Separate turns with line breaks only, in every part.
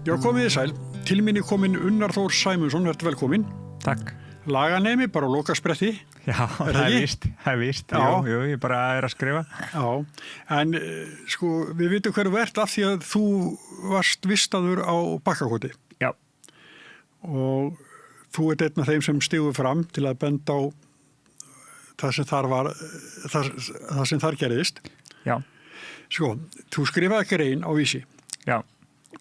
Já, komið þið sæl. Til mín komin Unnar Þór Sæmundsson, verður velkomin.
Takk.
Laganemi, bara á lokaspretti.
Já, það er víst. Jú, ég bara að skrifa.
Já, en sko, við vitum hverju verðt af því að þú varst vistaður á Bakkakoti.
Já.
Og þú ert einn af þeim sem stigu fram til að benda á það sem þar var, það sem þar gerðist.
Já.
Sko, þú skrifaði grein á Vísi.
Já.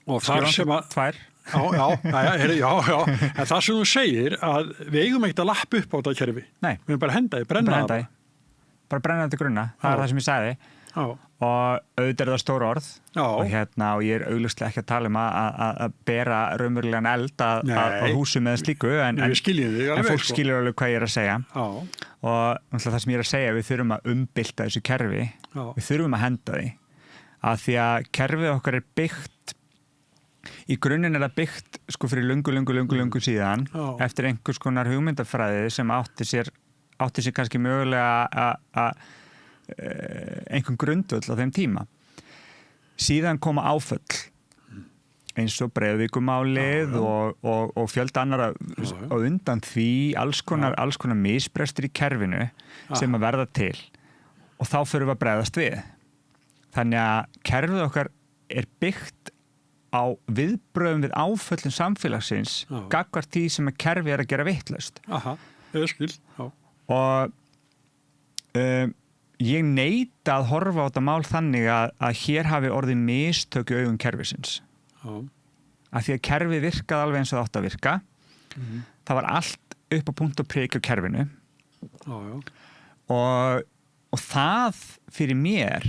Og þar sem að...
Tvær.
Já. En það sem þú segir að við eigum ekkert að lappa upp á þetta kerfi.
Nei.
Við erum bara að henda því, brenna það.
Bara brenna þetta grunna. Það er það sem ég sagði.
Já.
Og auðvitað er það stóra orð.
Já.
Og og ég er augljóslega ekki að tala um að bera raunverulegan eld að húsu með slíku. En fólk skilur alveg hvað ég er að segja.
Já.
Og það sem ég er að segja, við þurfum að umbylta þessu kerfi. Já. Við þurfum að henda því. Að því að kerfið okkar er byggt, í grunninn er það byggt sko fyrir löngu síðan. Já. Eftir einhvers konar hugmyndafræði sem átti sér kannski mögulega að einhvern grundvöll á þeim tíma. Síðan koma áföll eins og Breiðavíkurmálið og fjölda annara og undan því alls konar misbrestur í kerfinu sem að verða til og þá förum við að bregðast við. Þannig að kerfið okkar er byggt á viðbröðum við áföllum samfélagsins gagnvart því sem að kerfið er að gera vitlaust.
Aha, ég skil. Já.
Og ég neita að horfa á þetta mál þannig að hér hafi orðið mistök í augum kerfisins.
Já.
Af því að kerfið virkaði alveg eins og það átti að virka. Það var allt upp á punkt og prik á kerfinu.
Já.
Og það fyrir mér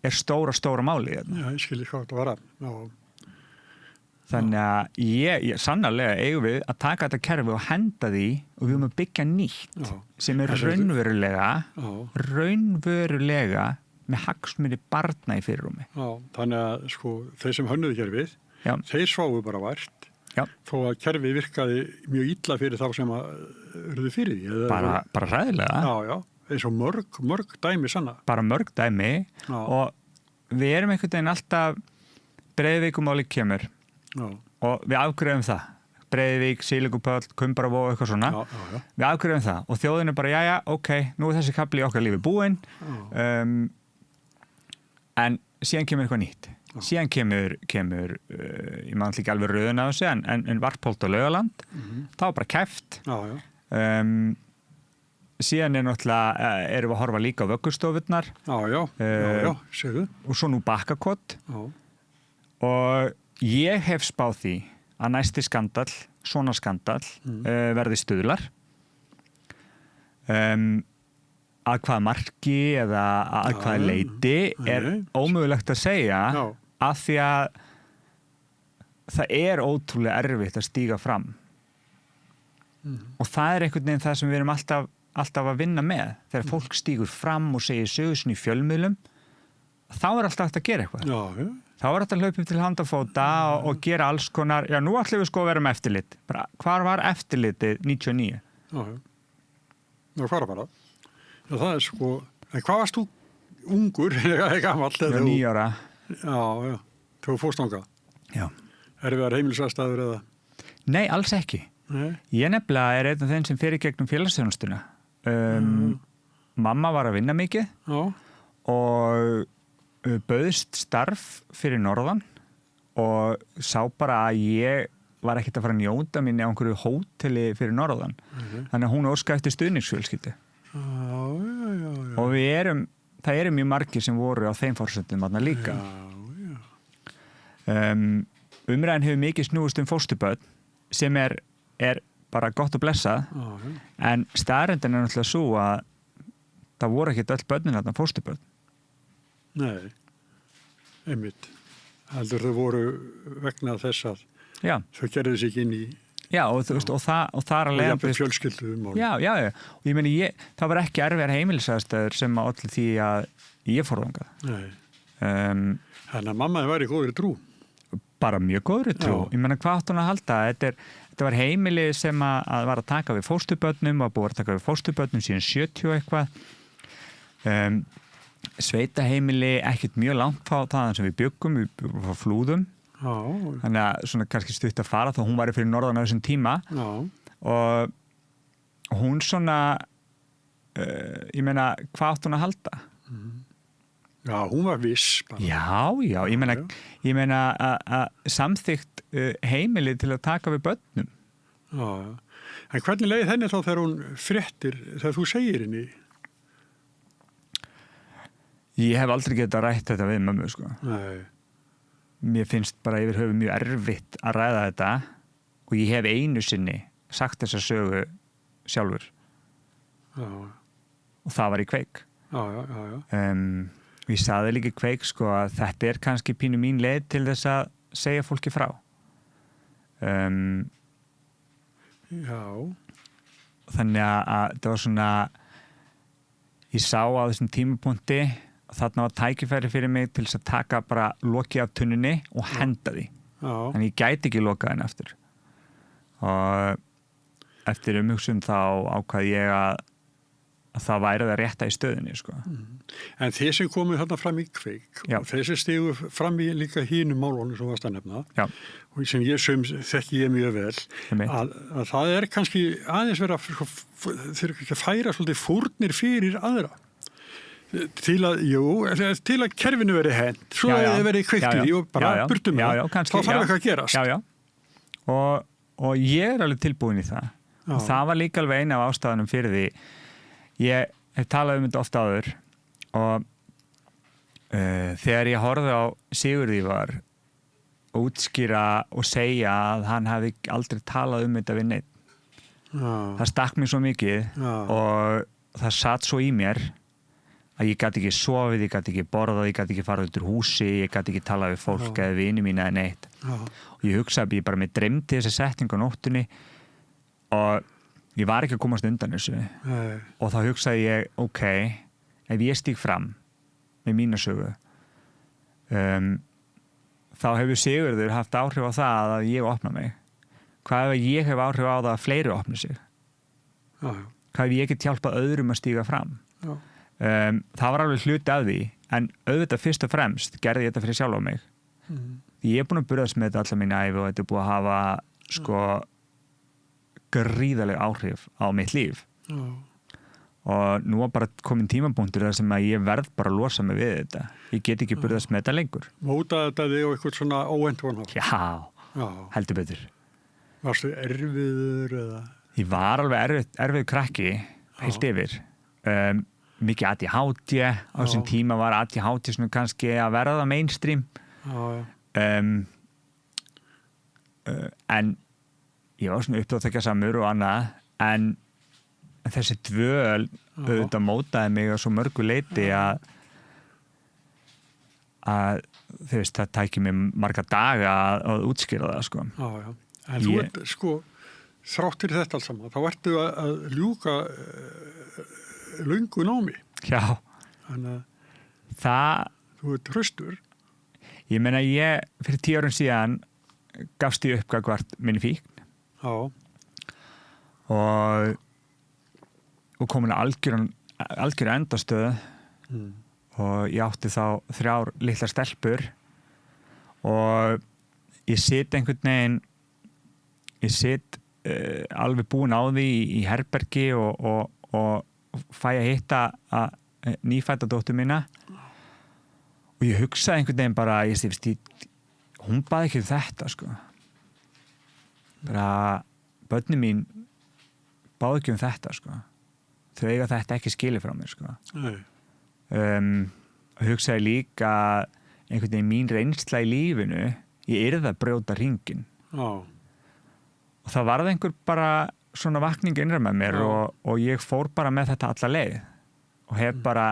er stóra málið.
Já, ég skil hvað þetta var að. Já.
Þannig að ég sannarlega eigum við að taka þetta kerfi og henda því og við höfum að byggja nýtt sem er raunverulega með hagsmuni barna í fyrirrúmi.
Já, þannig að sko þeir sem hönnuðu kerfið, þeir sváfu bara vært. Já. Þó að kerfið virkaði mjög illa fyrir þá sem að urðu fyrir því.
Bara hræðilega.
Já, eins og mörg dæmi sanna.
Bara mörg dæmi og við erum einhvern veginn alltaf Breiðavíkurmálið kemur. Já. Og við afgreiðum það. Breiðavík, Silungupöll, Kumbaravog, eitthvað svona. Já. Við afgreiðum það og þjóðin er bara, jæja, ok, nú er þessi kafli í okkar lífi búinn. En síðan kemur eitthvað nýtt. Já. Síðan kemur ég man ekki alveg röðun af þessu, en Varpholt og Laugaland, það var bara kæft. Síðan er náttúrulega, erum við að horfa líka á vöggustofurnar. Já, segðu. Og svo nú Bakkakot. Já. Og ég hef spáð því að næsti skandall, svona skandall, verði Stuðlar. Að hvaða marki eða að hvaða leiti er ómögulegt að segja af því að það er ótrúlega erfitt að stíga fram. Og það er einhvern veginn það sem við erum alltaf að vinna með. Þegar fólk stígur fram og segir sögur sinni í fjölmiðlum, þá er alltaf hægt að gera eitthvað. Já. Þá er þetta að hlaupa upp til handafóta og gera alls konar, já nú ætlum við sko að vera með eftirlit. Bara, hvar var eftirlitið 99?
Já, hvar var það? Já, það er sko, en hvað varst þú ungur, eða gamall?
Já, 9 ára.
Já, þú fórst þangað? Já. Erfiðar heimilisaðstæður eða? Nei,
alls ekki. Nei. Ég nefnilega er einn af þeim sem fer í gegnum félagsþjónustuna. Mamma var að vinna mikið og bauðst starf fyrir norðan og sá bara að ég var ekkert að fara að njóta mín á einhverju hóteli fyrir norðan. Þannig að hún óskaði eftir stuðningsfjölskyldu. Já. Og það eru mjög margir sem voru á þeim forsendum þarna líka. Umræðan hefur mikið snúist fósturbörn sem er bara gott og blessað. En staðreyndin er náttúrulega svo að það voru ekkert öll börnin þarna fósturbörn.
Nei, einmitt. Heldur þau voru vegna þess að þau gerðu sig inn í...
Já, og þú veist, og það er alveg...
Og fjölskylduðum.
Já. Og ég meni, það var ekki erfiðar heimilisaðstæður sem að olli því að ég fór þangað.
Nei. Þannig að mamma var í góðri trú.
Bara mjög góðri trú. Já. Ég meni, hvað átt hún að halda? Þetta var heimili sem að var að taka við fósturbörnum og búið að taka við fósturbörnum síðan 70 eitthvað. Sveitaheimili ekkert mjög langt frá það sem við bjöggum, við frá Flúðum þannig að svona kannski stutt að fara þó hún væri fyrir norðan á þessum tíma og hún svona ég meina, hvað átt hún að halda?
Já, hún var viss bara.
Já, ég meina að samþykkt heimilið til að taka við börnum.
Já, en hvernig leið henni þá þegar hún fréttir, þegar þú segir henni?
Ég hef aldrei getað rætt þetta við mömmu, sko.
Nei.
Mér finnst bara yfir höfuð mjög erfitt að ræða þetta og ég hef einu sinni sagt þessa sögu sjálfur.
Já.
Og það var í Kveik.
Já.
Ég sagði líka í Kveik, sko, að þetta er kannski pínu mín leið til þess að segja fólki frá.
Já.
Þannig að það var svona, ég sá á þessum tímapunkti að þarna var tækifæri fyrir mig til þess að taka bara loki af tunnunni og henda því.
Já.
Þannig ég gæti ekki lokað henni aftur. Og eftir umhugsun þá ákvað ég að það væri það rétta í stöðunni, sko.
En þeir sem komu þarna fram í Kveik og þeir sem stigu fram í líka hínum málunum sem varst að nefna og sem þekki ég mjög vel að það er kannski aðeins vera þeir ekki að færa svolítið fórnir fyrir aðra til að kerfinu veri hent svo að það veri kveikt í og bara burtum þá þarf eitthvað að gerast.
Og ég er alveg tilbúin í það og það var líka alveg eina af ástæðunum fyrir því. Ég hef talað um þetta ofta áður og þegar ég horfði á Sigurð Ívar útskýra og segja að hann hafi aldrei talað um þetta við neitt. Það stakk mér svo mikið og það satt svo í mér að ég gat ekki sofið, ég gat ekki borðað, ég gat ekki farið út úr húsi, ég gat ekki talað við fólk eða vini mína eða neitt. Og ég hugsaði að ég bara með dreymdi þessa setningu á nóttunni og ég var ekki að komast undan þessu og þá hugsaði ég, ok, ef ég stíg fram með mína sögu þá hefur Sigurður haft áhrif á það að ég opna mig. Hvað ef ég hef áhrif á það að fleiri opna sig? Hvað ef ég get hjálpað öðrum að stíga fram? Það var alveg hluti af því en auðvitað fyrst og fremst gerði ég þetta fyrir sjálf á mig. Ég er búin að burðast með þetta allar mín ævi og þetta er búið að hafa sko gríðaleg áhrif á mitt líf og nú var bara komin tímapunktur þar sem að ég verð bara að losa mig við þetta. Ég get ekki burðast með þetta lengur.
Mótaði þetta þig og eitthvað svona óendanhátt?
Já, heldur betur.
Varstu erfiður eða?
Ég var alveg erfið krakki heilt yfir. Mikið ADHD á þessum tíma var ADHD svona kannski að verða mainstream en ég var svona uppdáttekjasamur og annað en þessi dvöl auðvitað mótaði mig á svo mörgu leiti að þú veist, það tæki mig marga daga að útskýra það, sko.
En þú ert, sko, þráttir þetta alls saman, þá ertu að ljúka löngu námi.
Já.
Þannig að þú ert hraustur.
Ég meina, fyrir 10 árum síðan gafst ég upp gagnvart minni fíkn. Og komin að algjör endastöð og ég átti þá 3 litlar stelpur og ég sit einhvern veginn alveg búin á því í herbergi og fæ að hitta nýfædda dóttur mína og ég hugsaði einhvern veginn bara hún baði ekki þetta, sko. Bara börnin mín báðu ekki þetta, sko. Þau eiga þetta ekki skilið frá mér, sko. Hugsaði líka einhvern veginn mín reynsla í lífinu ég yrði að brjóta hringinn og það varð einhver bara svona vakning innra með mér og ég fór bara með þetta alla leið og hef bara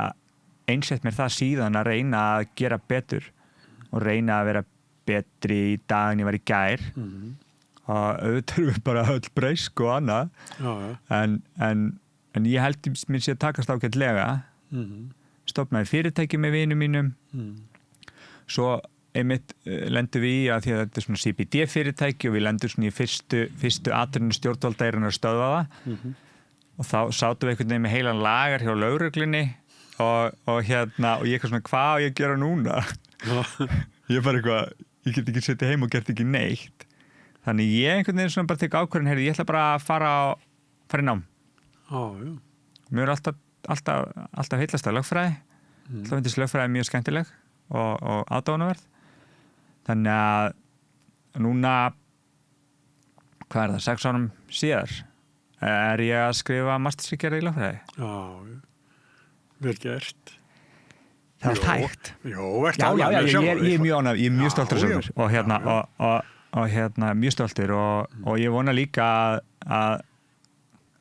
einsett mér það síðan að reyna að gera betur og reyna að vera betri í dag en ég var í gær og auðvitað erum við bara öll breysk og annað en ég held mér sé að takast ágætlega stofnaði fyrirtæki með vinum mínum svo einmitt lendum við í að því að þetta er svona CBD fyrirtæki og við lendum svona í fyrstu atrennu stjórnvaldairinn að stöðva það og þá sátum við einhvern veginn með heilan lagar hjá lögreglunni og ég eitthvað svona hvað á ég að gera núna ég bara eitthvað ég get ekki setið heim og gert ekki neitt. Þannig ég einhvern veginn svona bara tek ákvörðun, ég ætla bara að fara í nám.
Já.
Mér er alltaf heillast að lögfræði. Það finnst lögfræði mjög skemmtileg og aðdáunarverð. Þannig að núna, hvað er það, 6 árum síðar, er ég að skrifa mastersritgerð í lögfræði.
Já, vel gert.
Það er tækt.
Jó,
ég er mjög ánægður, ég er mjög stoltur sjálfur og mjög stoltur og ég vona líka að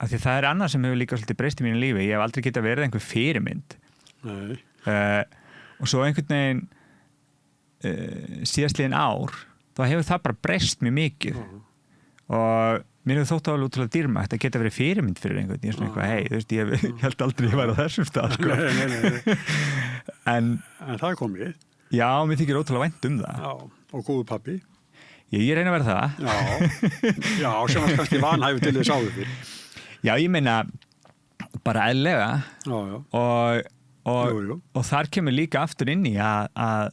því það er annað sem hefur líka svolítið breyst í mínu lífi. Ég hef aldrei getað verið einhver fyrirmynd.
Nei.
Og svo einhvern veginn síðastliðin ár, þá hefur það bara breyst mjög mikið. Og mér hefur þótt alveg útrúlega dýrmætt að geta verið fyrirmynd fyrir einhvern. Ég er svona eitthvað, þú veist, ég held aldrei að ég væri á þessum stað, sko.
Nei.
En
það er komið.
Já, mér þykir ótrúlega vænt það.
Já, og góðu pabbi.
Ég reyna að vera það.
Já, sem að kannski vanhæfi til þess áður fyrir.
Já, ég meina bara eðlilega.
Já.
Og þar kemur líka aftur inn í að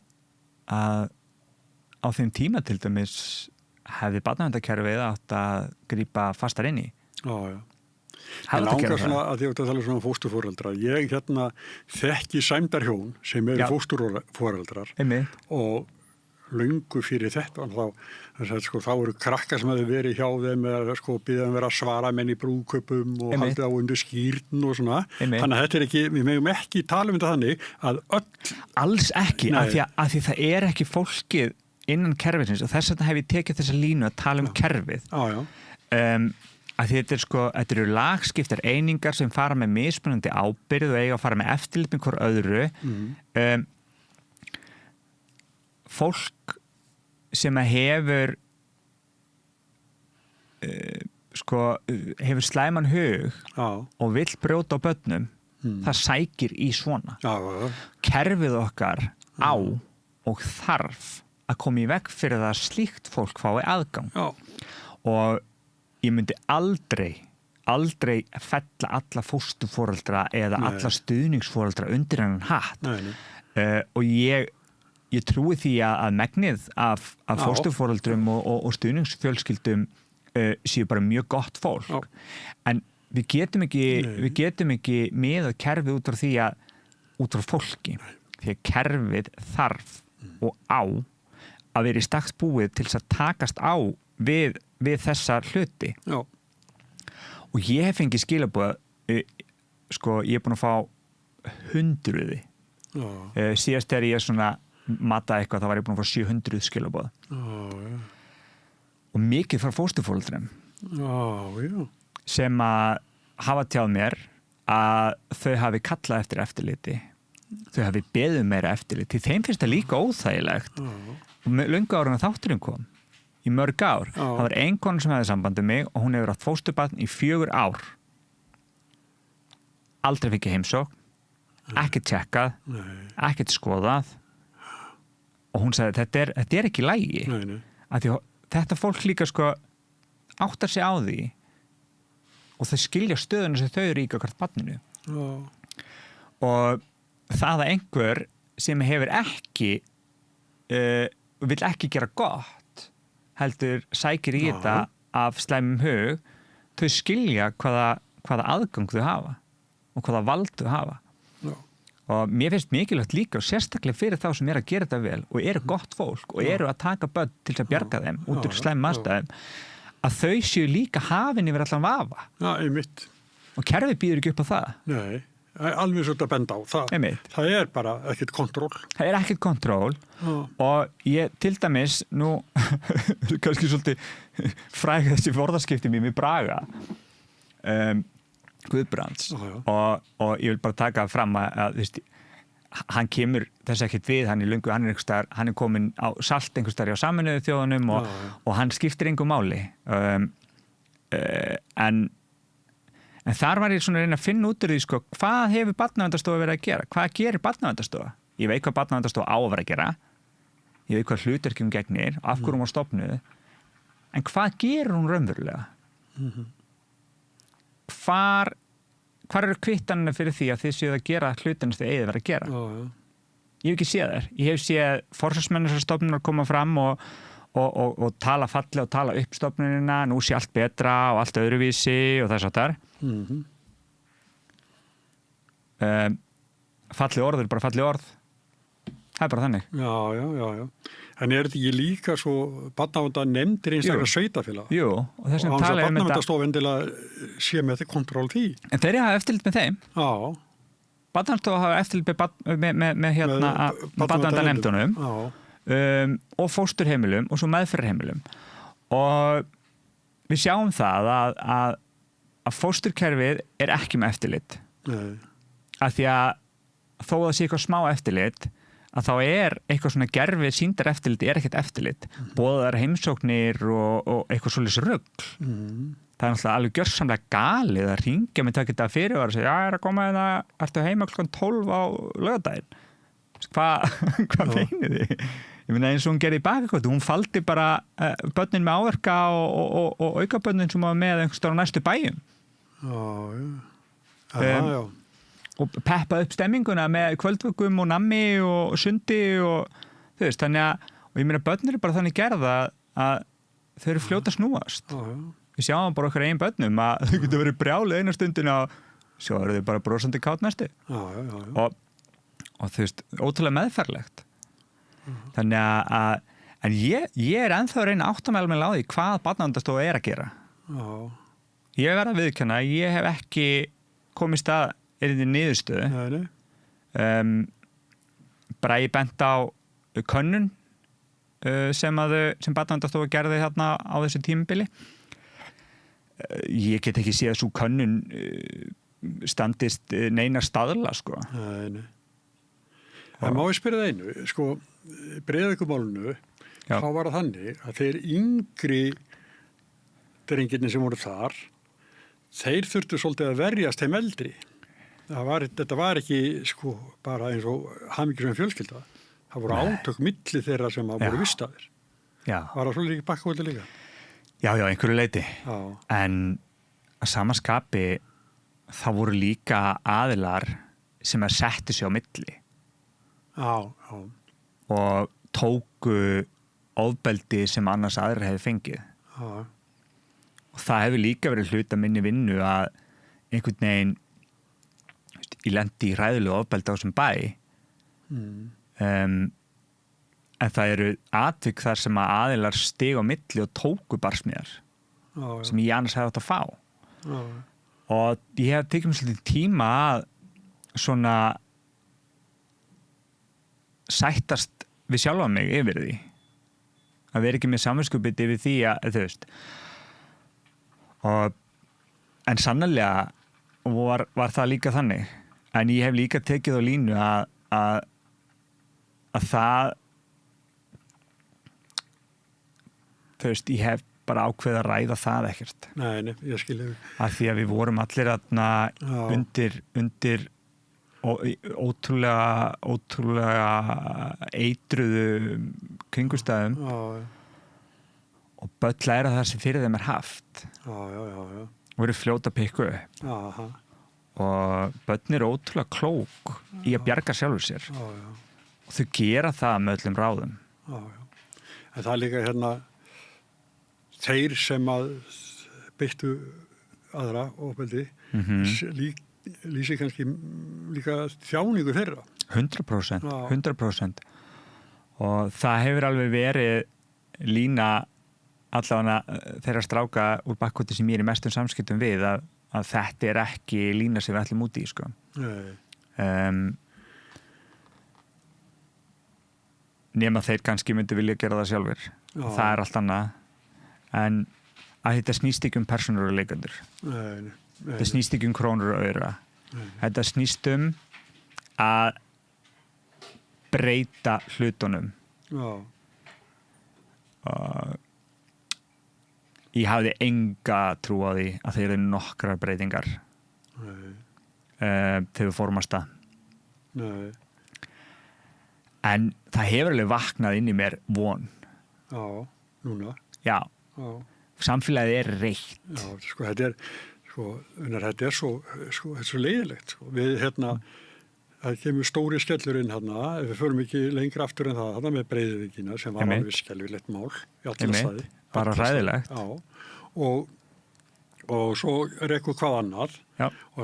á þeim tíma til dæmis hefði barnaverndarkerfið átt að grípa fastar inn í.
Já. Ég langar svona að ég átt að tala svona fósturforeldra. Ég þekki sæmdarhjón sem eru fósturforeldrar og löngu fyrir þetta þá eru krakkar sem hefur verið hjá þeim eða býðum vera að svara menn í brúðkaupum og haldið á undir skýrn og svona. Þannig að þetta er ekki, við megum ekki tala um þetta þannig að
alls ekki, af því það er ekki fólkið innan kerfisins og þess vegna hef ég tekið þessa línu að tala um kerfið. Að þetta eru lagskiptar einingar sem fara með mismunandi ábyrgð og eiga að fara með eftirlit með hvort öðru. Fólk sem hefur hefur slæman hug og vill brjóta á börnum, það sækir í svona. Kerfið okkar á og þarf að koma í veg fyrir það að slíkt fólk fái aðgang. Og ég myndi aldrei fella alla fósturforeldra eða alla stuðningsforeldra undir hennan hatt. Og ég trúi því að megnið af fósturforeldrum og stuðningsfjölskyldum séu bara mjög gott fólk. En við getum ekki með að kerfið út frá fólki. Því að kerfið þarf og á að vera í stakt búið til þess að takast á við þessa hluti. Og ég hef fengið skilaboð, ég er búin að fá 100. Síðast þegar ég svona mataði eitthvað, þá var ég búin að fá 700 skilaboð. Og mikið frá fósturforeldrum sem að hafa tjáð mér að þau hafi kallað eftir eftirliti, þau hafi beðið meira eftirliti, þeim finnst það líka óþægilegt. Og löngu ára en þátturinn kom í mörg ár. Það var ein kona sem hefði samband við mig og hún hefur átt fósturbarn í 4 ár. Aldrei fikk ég heimsókn, ekkert tjekkað, ekkert skoðað. Og hún sagði, þetta er ekki í lagi. Þetta fólk líka áttar sig á því og þau skilja stöðuna sem þau eru í hvert barninu. Og það að einhver sem hefur ekki vill ekki gera gott heldur sækir í þetta af slæmum hug, þau skilja hvaða aðgang þau hafa og hvaða vald þau hafa. Og mér finnst mikilvægt líka og sérstaklega fyrir þá sem að gera þetta vel og eru gott fólk og eru að taka börn til að bjarga þeim út úr slæmum aðstæðum, að þau séu líka hafin yfir allan vafa.
Einmitt.
Og kerfið býður ekki upp á það.
Nei, alveg svolítið að benda á það. Það er bara ekkert kontról. Það
er ekkert kontról og ég til dæmis nú kannski svolítið fræg þessi forðaskipti mér með Braga. Guðbrands og ég vil bara taka fram að hann kemur þess ekkert við, hann er komin á salt einhvers staðar á Sameinuðu þjóðunum og hann skiptir engu máli en þar var ég svona að reyna að finna út úr því hvað hefur Barnaverndarstofa verið að gera, hvað gerir Barnaverndarstofa? Ég veit hvað Barnaverndarstofa á að vera að gera, ég veit hvað hlutverki hún gegnir, af hverju hún var stofnuð, en hvað gerir hún raunverulega? Hvar eru kvittanina fyrir því að þið séu að gera hlutina sem þið eigið vera að gera? Ég hef ekki séð þær. Ég hef séð forsvarsmennisstofnunar koma fram og tala fallega og tala upp stofnunina, nú sé allt betra og allt öðruvísi og þess að þar. Falleg orð bara falleg orð. Það bara þannig.
Já. En þetta ekki líka svo barnavernda nefndir einstaklega sveitafélag?
Jú, og þess að tala
barnaverndastofa endilega sé með kontról því. En
þeir hafa eftirlit með þeim.
Já.
Barnaverndastofa hafa eftirlit með barnaverndanefndunum og fósturheimilum og svo meðferðarheimilum. Og við sjáum það að fósturkerfið ekki með eftirlit.
Nei.
Af því að þó að það sé eitthvað smá eftirlit, að þá eitthvað svona gerfið sýndar eftirlit ekkert eftirlit. Boðar heimsóknir og eitthvað svolítið rugl. Það náttúrulega alveg gjörsamlega galið að ringja með takit að fyrirvara og segja, já, að koma hérna, ertu heima klukkan 12 á laugardaginn. Hvað meinið þið? Ég meina eins og hún gerði í Bakakoti, hún faldi bara börnin með áverka og aukabörnin sem var með einhvers staðar á næstu bæjum.
Já.
Og peppa upp stemminguna með kvöldvökum og nammi og sundi og þú veist, þannig að, og ég meina börnir bara þannig gerða að þau eru fljóta að snúast. Við sjáum bara okkar eigin börnum að þau getur verið brjáli eina stundina og svo eru þau bara brosandi kátt næstu. Og þú veist, ótrúlega meðferðlegt. Þannig að en ég ennþá að reyna að átta mig alveg á því hvað barnaverndarstofa að gera. Ég verð að viðurkenna, ég hef ekki komist að þetta niðurstöðu. Bragi bent á könnun sem barnaverndarstofa gerði þarna á þessu tímabili. Ég get ekki séð að svo könnun standist neina staðla, sko.
Nei. En má ég spyrja það einu, sko, Breiðavíkurmálinu, þá var það þannig að þeir yngri drengirnir sem voru þar, þeir þurftu svolítið að verjast þeim eldri. Þetta var ekki sko bara eins og hamingjusöm fjölskylda. Það voru átök milli þeirra sem voru vistaðir.
Já.
Var það svolítið ekki Bakkavöldi líka?
Já, einhverju leyti.
Já.
En að sama skapi þá voru líka aðilar sem settu sig á milli.
Já.
Og tóku ofbeldi sem annars aðrir hefði fengið.
Já.
Og það hefur líka verið hluta minni vinnu að einhvern veginn ég lendi í hræðilegu ofbeldi á þessum bæ. En það eru atvik þar sem að aðilar stigu á milli og tóku barsmíðar sem ég annars hefði átt að fá. Og ég hef tekið mér svolítið tíma að svona sættast við sjálfa mig yfir því. Að vera ekki með samviskubit yfir því að þú veist. En sannarlega var það líka þannig. En ég hef líka tekið á línu að það þú veist, ég hef bara ákveðið að ræða það ekkert.
Nei, ég skilja.
Af því að við vorum allir undir ótrúlega eitruðu kringustæðum og börn læra það sem fyrir þeim haft. Og eru fljóta að pikka upp. Og börn eru ótrúlega klók í að bjarga sjálfur sér. Og þau gera það með öllum ráðum.
En það er líka hérna þeir sem að beittu aðra ofbeldi lýsi kannski líka þjáningu þeirra.
100%. Og það hefur alveg verið lína allavega þeirra stráka úr Bakkoti sem ég er í mestum samskiptum við að þetta ekki lína sem við ætlum út í, sko. Nema þeir kannski myndi vilja gera það sjálfur. Það er allt annað. En að þetta snýst ekki persónur og leikendur. Þetta snýst ekki krónur og aura. Þetta snýst að breyta hlutunum. Ég hafði enga trú á því að þeir eru nokkrar breytingar þegar við fórum að stað. En það hefur alveg vaknað inn í mér von.
Já, núna.
Já. Samfélagið er reitt.
Já, sko, þetta er svo leiðilegt. Sko. Við, það kemur stóri skellurinn hérna, ef við förum ekki lengra aftur en það, hérna með Breiðuvíkina sem var alveg skelfilegt mál í alla staði.
Bara hræðilegt.
Já, og svo rekku hvað annar og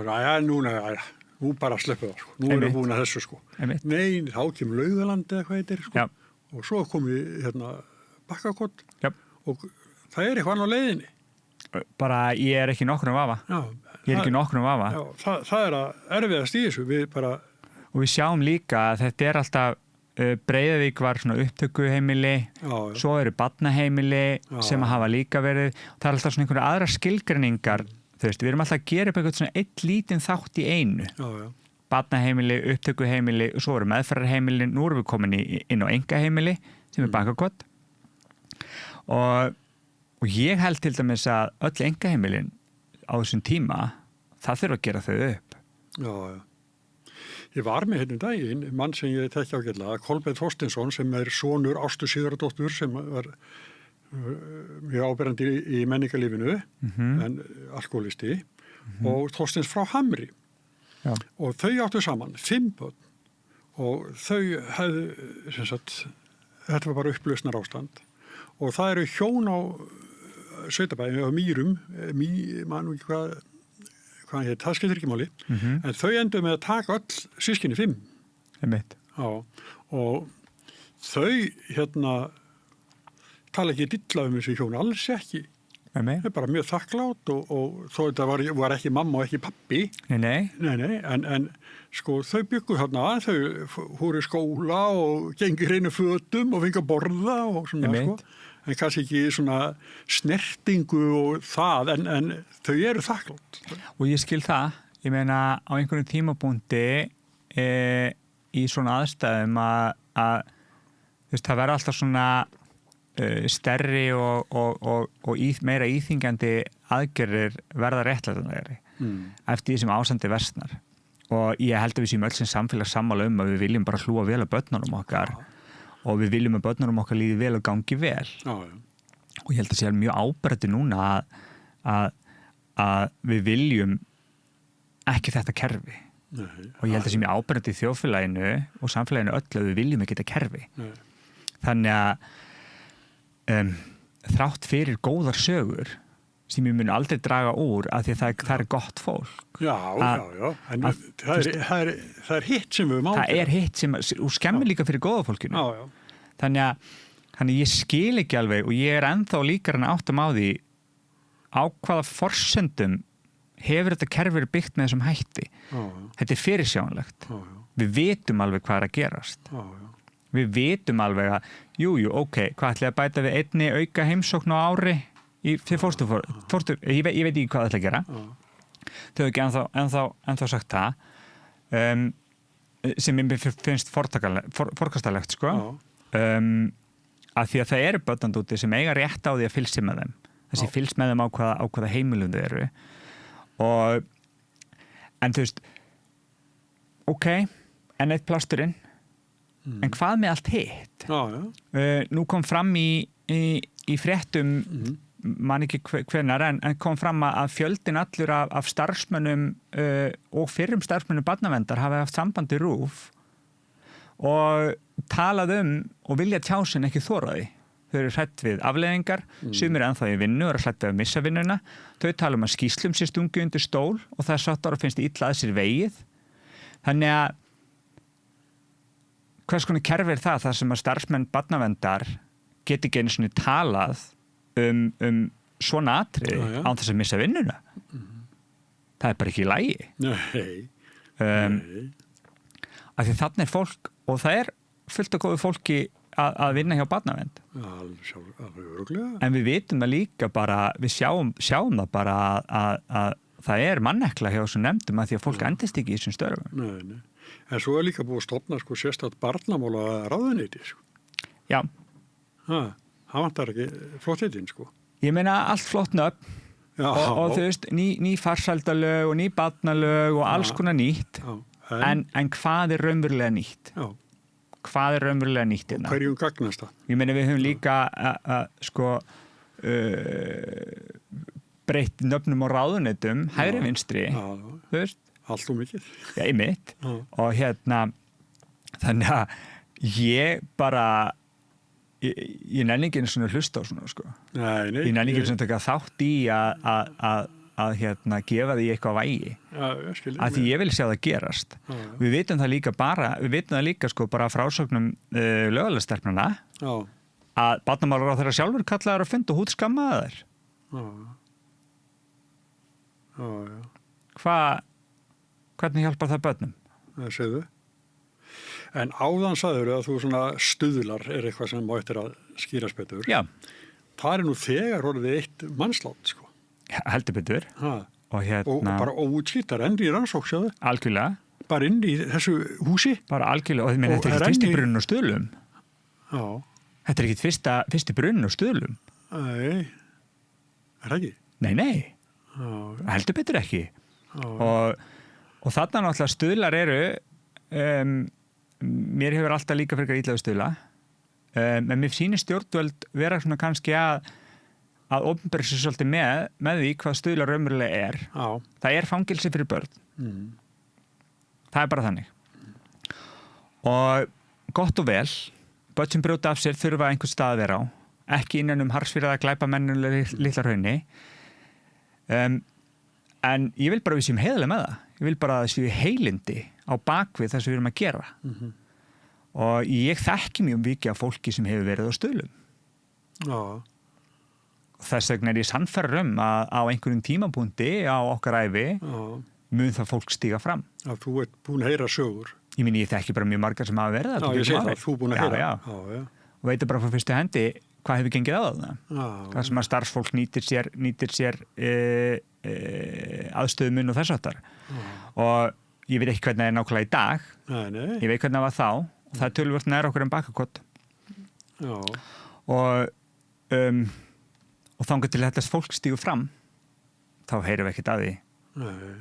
nú bara slöppu það, sko. Nú erum við búin að þessu, sko. Nei, þá kemur Laugalandi eða hvað þetta sko. Og svo komið hérna Bakkakot og það eitthvað annað á leiðinni.
Bara ég er ekki nokkrum vafa. Ég er ekki nokkrum vafa.
Já, það að erfiðast í þessu.
Og við sjáum líka að þetta alltaf Breiðavík var svona upptökuheimili, svo eru barnaheimili sem hafa líka verið. Það alltaf svona einhverja aðra skilgreiningar. Þú veist, við erum alltaf að gera upp eitthvað svona eitt lítinn þátt í einu. Barnaheimili, upptökuheimili, og svo eru meðferðarheimili. Nú erum við komin inn á engaheimili sem Bakkakot. Og ég held til dæmis að öll engaheimilin á þessum tíma, það þurfa að gera þau upp.
Já. Ég var með hérna daginn, mann sem ég tekja ágætlega, Kolbeinn Þorsteinsson, sem sonur Ástu Sigurðardóttur, sem var mjög áberandi í menningarlífinu, en alkoholisti, og Þorsteins frá Hamri. Og þau áttu saman 5 börn, og þau hefðu, sem sagt, þetta var bara upplausnar ástand, og það eru hjón á sveitabæði, á Mýrum, man ekki hvað það skiptir ekki máli, en þau endur með að taka öll systkini 5. Já, og þau hérna tala ekki illa þessi hjón, alls ekki. Þau bara mjög þakklátt og þó þetta var ekki mamma og ekki pappi. Nei, en sko þau byggu þarna, þau fóru í skóla og gengur hreinu fötum og fengu að borða og svona, sko. En kannski ekki svona snertingu og það, en þau eru þakklátt.
Og ég skil það, ég meina á einhverjum tímabúndi í svona aðstæðum að það verður alltaf svona stærri og meira íþyngjandi aðgerðir verða réttlætanlegri eftir því sem ástandi versnar. Og ég held að við séum öll sem samfélag sammála að við viljum bara hlúa vel að börnunum okkar. Og við viljum að börnunum okkar líði vel og gangi vel. Og ég held að sé mjög áberandi núna að við viljum ekki þetta kerfi. Og ég held að sé mjög áberandi í þjóðfélaginu og samfélaginu öllu að við viljum ekki þetta kerfi. Þannig að þrátt fyrir góðar sögur sem ég mun aldrei draga úr af því að það gott fólk.
Já. En það er hitt sem við máum.
Það er hitt sem, og skemmir líka fyrir góða fólkinu.
Já.
Þannig ég skil ekki alveg og ég ennþá líkar en áttum á því á hvaða forsendum hefur þetta kerfi verið byggt með þessum hætti. Þetta fyrirsjánlegt. Við vitum alveg hvað að gerast. Við vitum alveg að, ok, hvað ætlaði að bæta við einni auka heimsókn á ári fyrir fórstur, ég veit ekki hvað það ætla að gera. Þau hefur ekki ennþá sagt það, sem ég finnst forkastalegt, sko. Að því að það eru börn úti sem eiga rétt á því að fylgst með þeim. Þessi fylgst með þeim á hvaða heimilum þau eru. En þú veist, ok, en eitt plásturinn, en hvað með allt hitt? Nú kom fram í fréttum, man ekki hvenar, en kom fram að fjöldin allur af starfsmönnum og fyrrum starfsmönnum barnaverndar hafa haft sambandi RÚV og talað og vilja tjásin ekki þoraði. Þau eru hrætt við afleiðingar, sumir ennþá í vinnu og eru hrætt við að missa vinnuna. Þau tala að skýslum sér stungu undir stól og það satt ára finnst illa að sér vegið. Þannig að hvers konar kerfi það sem að starfsmenn barnaverndar geti ekki einu svona talað svona atriði án þess að missa vinnuna. Það er bara ekki í lagi.
Nei.
Af því þarna fólk, og það er fullt af góðu fólki að vinna hjá barnavernd.
Alveg örugglega.
En við vitum það líka bara, við sjáum það bara að það er mannekla hjá þessum nefndum að því að fólk endist ekki í þessum störfum.
Nei. En svo er líka búið að stofna sérstakt barnamála ráðuneyti, sko.
Já.
Það vantar ekki flottheitin, sko.
Ég meina allt flott nöfn og þú veist, ný farsældalög og ný barnalög og alls konar nýtt. En hvað er raunverulega nýtt?
Já.
Hvað er raunverulega nýtt hérna?
Hverjum gagnast það?
Ég meina við höfum líka breytt nöfnum á ráðuneytum, hægri vinstri, þú veist,
Allt og mikið.
Já, einmitt. Og þannig að ég bara ég nenni ekki einu svona hlusta á svona, sko.
Nei.
Ég nenni ekki svona taka þátt í að gefa því eitthvað vægi.
Já, ég skil.
Að því ég vil sjá það gerast. Við vitum það líka sko bara frásögnum lögalagstelpnanna að barnamálaráðherra sjálfur kallaður að fund og hútskammaður. Hvernig hjálpar það börnum?
Það segðu. En áðan sagður að þú svona stuðlar er eitthvað sem má eftir að skýrast betur.
Já. Það
nú þegar orðið eitt mannslát, sko.
Ja, heldur betur.
Og bara óútskýttar, enn í rannsókn,
algjörlega.
Bara inn í þessu húsi.
Bara algjörlega, og þetta er ekki fyrsti brunn og Stuðlum.
Já. Þetta
er ekki fyrsti brunn og Stuðlum.
Nei. Það ekki?
Nei. Heldur betur ekki. Og þarna náttúrulega Stuðlar eru mér hefur alltaf líka frekar illa við Stuðla en mér sýnir stjórnvöld vera svona kannski að opinbera sig svolítið með því hvað Stuðlar raunverulega er. Það er fangilsi fyrir börn. Það er bara þannig. Og gott og vel, börn sem brjóta af sér þurfa einhvern stað að vera á, ekki innan harðsfýrða glæpamennulega litla hrauni. En ég vil bara við séum heiðarlega með það. Ég vil bara að séu heilindi á bakvið það sem við erum að gera. Og ég þekki mjög mikið af fólki sem hefur verið á Stuðlum. Þess vegna er ég sannfærður að á einhverjum tímapunkti á okkar ævi mun það fólk stíga fram.
Þú ert búin að heyra sögur.
Ég þekki bara mjög margar sem hafa verið það.
Ég sé það, þú er búin að heyra.
Já. Og veitir bara frá fyrstu hendi hvað hefur gengið á það. Það sem að starfsfólk nýtir sér aðstöðumun og þess aftar. Og ég veit ekki hvernig það er nákvæmlega í dag.
Nei.
Ég veit hvernig það var þá. Og það er töluvert nær okkur en bakakott. Og þangað til þetta fólk stígur fram, þá heyrum við ekkert að því.
Nei.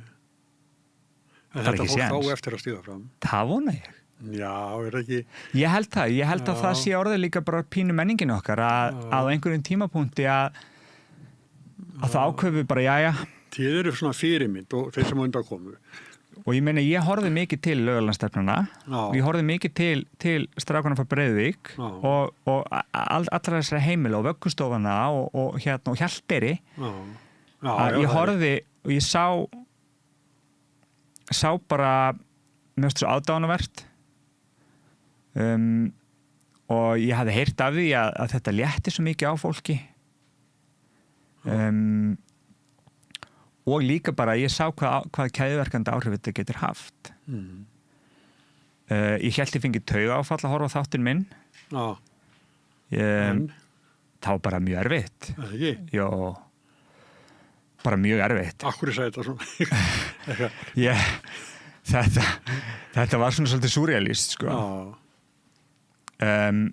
En þetta fólk þá eftir að stíga fram? Það
vona ég.
Já, er ekki...
Ég held að það sé orðið líka bara pínu menningin okkar að á einhverjum tímapunkti að það ákveðu bara, jæja.
Þið eru svona fyrirmynd og þeir sem undan komu.
Og ég meina, ég horfði mikið til lögalagsstefnuna, ég horfði mikið til strákana frá Breiðuvík og allra þessari heimila og vöggustofana og Hjalteyri. Ég horfði og ég sá bara mjög svo aðdánavert og ég hafði heyrt af því að þetta létti svo mikið á fólki. Og líka bara, ég sá hvað keðjuverkandi áhrif þetta getur haft. Ég hélt ég fengið taugaáfall að horfa á þáttinn minn. Það var bara mjög erfitt.
Það ekki?
Jó, bara mjög erfitt.
Akkur sagði þetta svona?
Þetta var svona svolítið surrealist, sko. En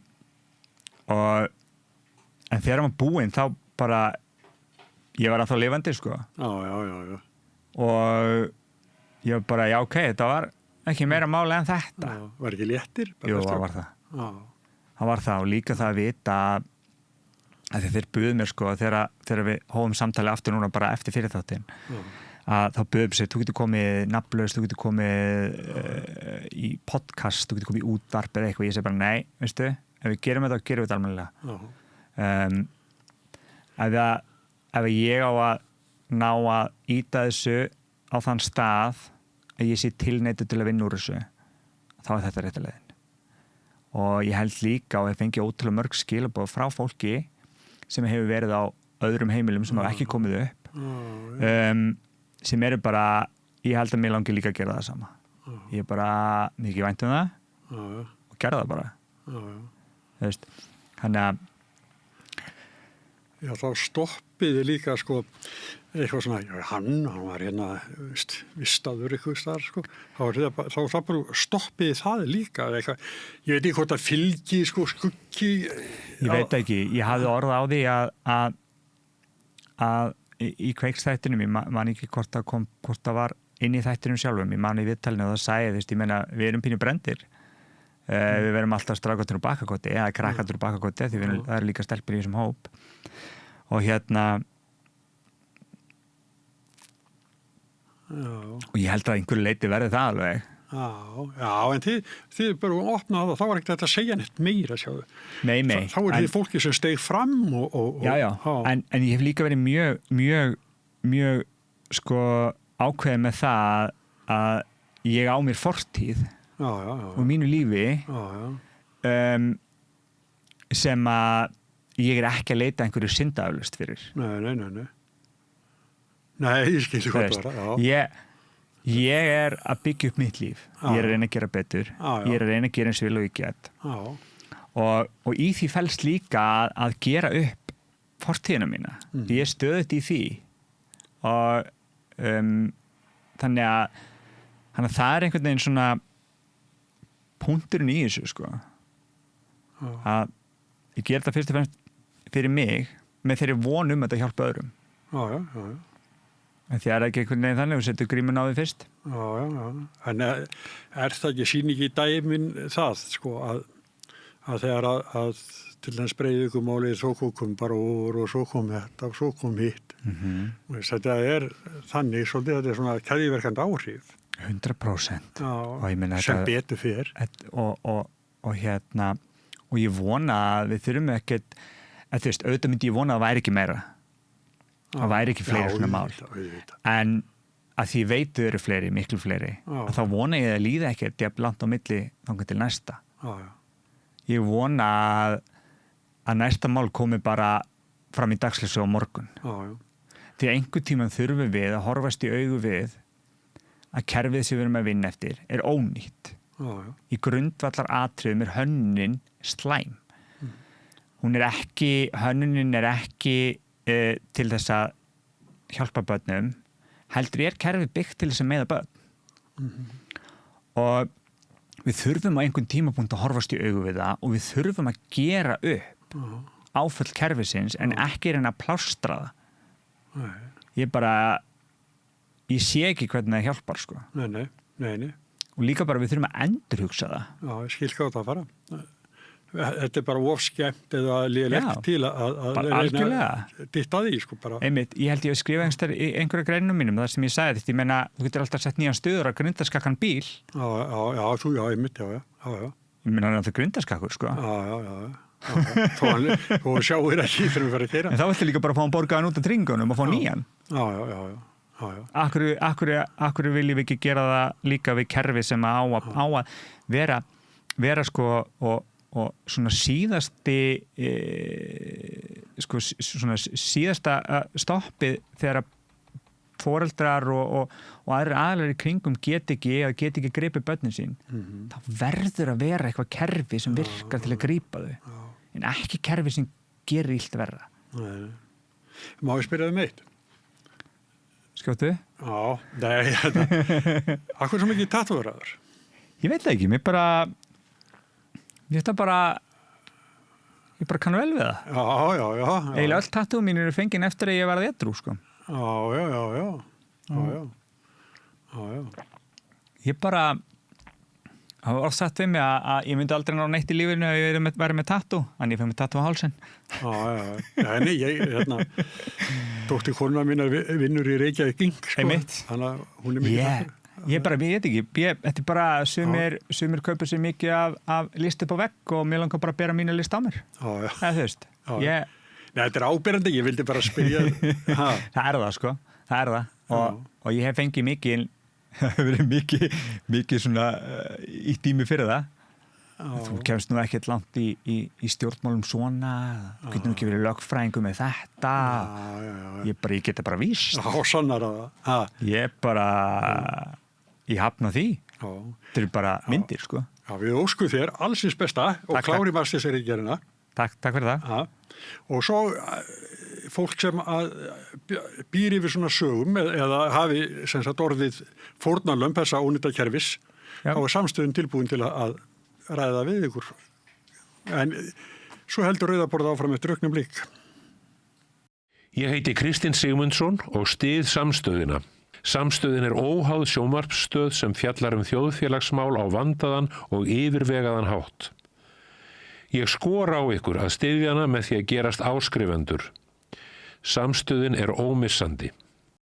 þegar maður búinn, þá bara... Ég var alltaf lifandi, sko.
Já.
Og ég var bara, já, ok, þetta var ekki meira máli en þetta.
Var ekki léttir?
Jú, það var það. Það var það og líka það að vita að þeir buðu mér, sko, þegar við hófum samtali aftur núna bara eftir fyrirþáttinn, að þá buðum sér, þú getur komið nafnlaust, þú getur komið í podcast, þú getur komið í útvarp eða eitthvað. Ég segi bara, nei, veistu, ef við gerum þetta almennilega. Ef ég á að ná að íta þessu á þann stað að ég sé tilneyddur til að vinna úr þessu, þá er þetta rétta leiðin. Og ég held líka og ég fengi ótrúlega mörg skilaboð frá fólki sem hefur verið á öðrum heimilum sem hafa ekki komið upp, sem eru bara, ég held að mér langi líka að gera það sama. Ég er bara mikið vænt um það og gera það bara. Þú veist, þannig að
Já, þá stoppiði líka, sko, eitthvað svona, hann var hérna, vistaður eitthvað starf, sko. Þá bara stoppiði það líka, eitthvað. Ég veit ekki hvort það fylgi, sko, skuggi.
Ég veit ekki, ég hafði orð á því að í Kveiksþættinum, ég man ekki hvort það var inn í þættinum sjálfum, ég man í viðtalinu og það sagði, þú veist, ég meina, við erum pínu brendir. Við verum alltaf strákatur og bakakoti eða krakkatur og bakakoti því það eru líka stelpur í þessum hóp og og ég held að einhverju leiti verði það alveg.
Já, en þið bara opnaði það, þá var ekkert að segja neitt meira, sjáðu.
Nei.
Þá þið fólki sem steig fram
Já, en ég hef líka verið mjög sko ákveðið með það að ég á mér fortíð og mínu lífi sem að ég ekki að leita einhverju syndaaflaust fyrir.
Nei, ég skil hvað það var.
Ég að byggja upp mitt líf. Ég að reyna að gera betur. Ég að reyna að gera eins vel og ég get. Og í því felst líka að gera upp fortíðina mína. Ég stöðugt í því. Og þannig að það einhvern veginn svona punkturinn í þessu, sko. Að ég gera það fyrst og fremst fyrir mig með þeirri von að þetta hjálpa öðrum.
Já.
En því er ekki einhvern veginn þannig, við setjum grímun á því fyrst.
Já. En er það ekki sýning í dæmin það, sko, að þegar að til þess Breiðvíkurmálið svo kom bara og svo kom þetta og svo kom hitt. Þetta er þannig, svolítið, þetta er svona keðjuverkandi áhrif.
100%.
Sem betur fyrir.
Og ég vona að við þurfum ekkert, þú veist, auðvitað myndi ég vona að það væri ekki meira. Það væri ekki fleiri svona mál. En að því veitu eru fleiri, miklu fleiri, að þá vona ég að líða ekkert jafn langt á milli þangað til næsta. Ég vona að næsta mál komi bara fram í dagsljósi á morgun. Því að einhvern tímann þurfum við að horfast í augu við að kerfið sem við erum að vinna eftir er ónýtt. Í grundvallar atriðum er hönnunin slæm. Hönnunin er ekki til þess að hjálpa börnum, heldur kerfið byggt til þess að meiða börn. Og við þurfum á einhvern tímapunkt að horfast í augu við það og við þurfum að gera upp áföll kerfisins en ekki reyna að plástra það. Ég sé ekki hvernig það hjálpar, sko.
Nei.
Og líka bara við þurfum að endurhugsa það.
Já, ég skil hvað það fara. Þetta er bara ofskemmt eða lélegt til að reyna ditt að því, sko, bara.
Einmitt, ég held ég að skrifa einhverja greinum mínum, þar sem ég sagði þetta, ég meina, þú getur alltaf sett nýjan stöður að grindaskakkan bíl.
Einmitt.
Ég meina, það er grindaskakkur, sko.
Þú sjáir ekki þegar við verðum að keyra.
En þá viltu líka bara fá hann borgaðan út af tringunum og fá nýjan. Akkur viljum við ekki gera það líka við kerfi sem á að vera sko og svona síðasta stoppið þegar foreldrar og aðrir aðlar í kringum get ekki gripið börnin sín. Það verður að vera eitthvað kerfi sem virkar til að grípa þau. En ekki kerfi sem gerir illt verra.
Má ég spyrja þig eitt?
Skjóttu?
Já, nei. Akkur sem ekki tatúveraður?
Ég veit það ekki, ég bara kann vel við það.
Já.
Eiginlega öll tattúum mín eru fengin eftir að ég var að edrú, sko.
Já.
Ég bara það var oft sagt við mig að ég myndi aldrei ná neitt í lífinu ef ég væri með tattú, en ég fengi með tattú á hálsinn.
Nei, dóttir kona mín vinnur í Reykjavík Ing, sko. Þannig að hún er mikið tattú.
Ég veit ekki, þetta er bara sumir kaupir sér mikið af list upp á vegg og mér langar bara að bera mína list á mér.
Já.
Þú veist.
Nei, þetta er áberandi, ég vildi bara spyrja.
Það er það, sko. Það er það. Og ég hef fengið mikið, það hefur verið mikið svona ítt í mig fyrir það. Þú kemst nú ekkert langt í stjórnmálum svona, þú getur nú ekki verið lögfræðingur með þetta. Ég geta bara víst.
Já, sannar
það. Ég hafna því. Þetta eru bara myndir, sko.
Já, við óskum þér allsins besta og klári varst þessari gerina.
Takk fyrir það.
Og svo fólk sem býr yfir svona sögum eða hafi sem sagt orðið fórnarlömb þessa ónýta kerfis, þá er samstöðun tilbúin til að ræða við ykkur. En svo heldur Rauða borð áfram eftir augnablik.
Ég heiti Kristinn Sigmundsson og styð samstöðina. Samstöðin er óháð sjónvarpsstöð sem fjallar þjóðfélagsmál á vandaðan og yfirvegaðan hátt. Ég skora á ykkur að styðja hana með því að gerast áskrifendur. Samstöðin er ómissandi.